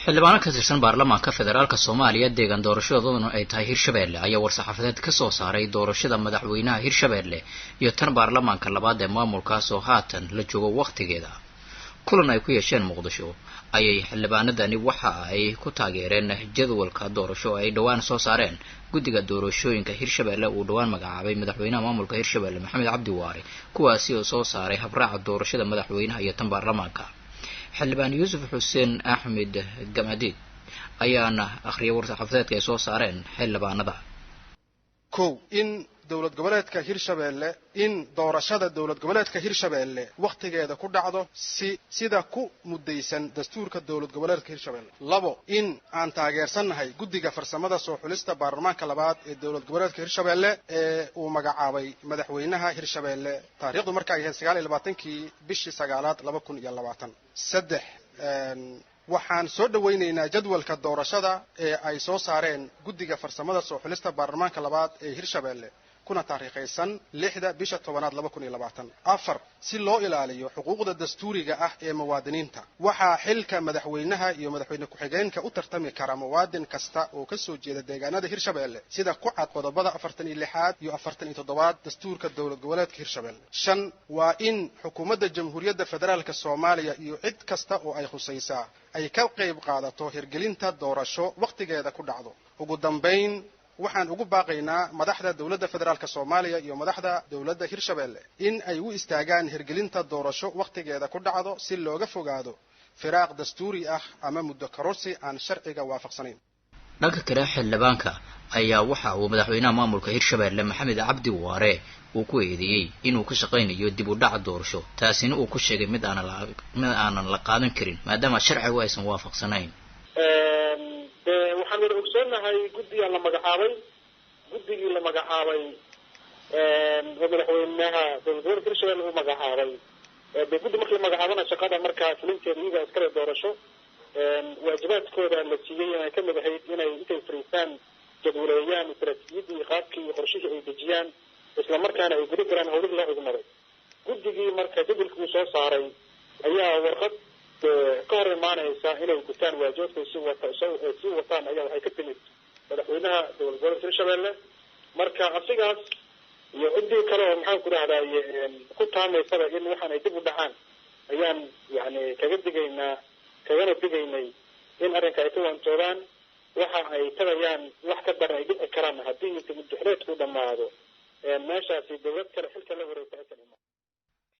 xildhibaan ka tirsan baarlamaanka federaalka Soomaaliya deegaan doorashadooduna ay tahay Hirshabeelle ayaa war-saxaafadeed ka soo saaray doorashada madaxweynaha Hirshabeelle iyo tan baarlamaanka labaad ee maamulkaas oo haatan la joogo waqtigeeda. kulan ay ku yeesheen Muqdisho ayay xildhibaanadani waxa ay ku taageereen jadwalka doorasho ay dhawaan soo saareen guddiga doorashooyinka Hirshabeelle uu dhawaan magacaabay madaxweynaha maamulka Hirshabeelle Maxamed Cabdi Waare kuwaasi oo soo saaray habraaca doorashada madaxweynaha iyo tan baarlamaanka. xildhibaan Yuusuf Xuseen Axmed Gamadid ayaana akhriyay war-saxaafadeedka ay soo saareen xildhibaanada. in dawlad goboleedka Hirshabeelle in doorashada dawlad goboleedka Hirshabeelle waqtigeeda ku dhacdo sida ku mudaysan dastuurka dawlad goboleedka Hirshabeelle. 2 in aan taageersanahay guddiga farsamada soo xulista baarlamaanka labaad ee dawlad goboleedka Hirshabeelle ee uu magacaabay madaxweynaha Hirshabeelle taariikhdu markay ahayd 29kii bishii 9aad 2020. 3 waxaan soo dhaweynaynaa jadwalka doorashada ee ay soo saareen guddiga farsamada soo xulista baarlamaanka labaad ee Hirshabeelle kuna taariikhaysan 6 bisha 10aad 2020. 4 si loo ilaaliyo xuquuqda dastuuriga ah ee muwaadiniinta waxaa xilka madaxweynaha iyo madaxweyne ku-xigeenka u tartami kara muwaadin kasta oo ka soo jeeda deegaanada Hirshabeelle sida ku cad qodobada 46 iyo 47 dastuurka dawlad goboleedka Hirshabeelle. 5 waa in xukuumadda Jamhuuriyadda Federaalka Soomaaliya iyo cid kasta oo ay khusaysaa ay ka qayb qaadato hirgelinta doorasho waqtigeeda ku dhacdo. ugu dambeyn waxaan ugu baaqaynaa madaxda dawladda federaalka Soomaaliya iyo madaxda dawladda Hirshabeelle in ay u istaagaan hirgelinta doorasho waqtigeeda ku dhacdo si looga fogaado firaaq dastuuri ah ama muddo kororsi aan sharciga waafaqsanayn. dhanka kale xildhibaanka ayaa waxa uu madaxweynaha maamulka Hirshabeelle Maxamed Cabdi Waare uu ku eedeeyay inuu ka shaqeynayo dib u dhac doorasho taasina uu ku sheegay mid aanan la qaadan karin maadaama sharcigu aysan waafaqsanayn. waxaan wada ogsoonahay guddiga la magacaabay guddigii la magacaabay oo madaxweynaha dowladda Hirshabeelle uu magacaabay guddi markii la magacaabana shaqada markaa fulinteeda iyaga iskale doorasho waajibaadkooda la siiyay inay ka mid ahayd inay intay fariistaan jadwaleeyaan istaraatiijiyadii iyo qaabkii iyo qorshihii ay dejiyaan isla markaana ay gudi karaan howlihii loo igmaray. guddigii marka jadwalkii soo saaray ayaa warqad ka hor imaanaysa inay gutaan waajibaadkooda si wataan ayaa waxay ka timid madaxweynaha dowlad goboleedka Hirshabeelle. marka asigaas iyo ciddii kale oo maxaan ku rahdaye ku taameysaba in waxaan ay dib u dhacaan ayaan kagana digaynay in arrinka ay ka wantoobaan waxa ay tagayaan wax ka daran ay dhici karaan haddii inta muddo xidheedku dhammaado meeshaasi dawlad kale xilka la wareegta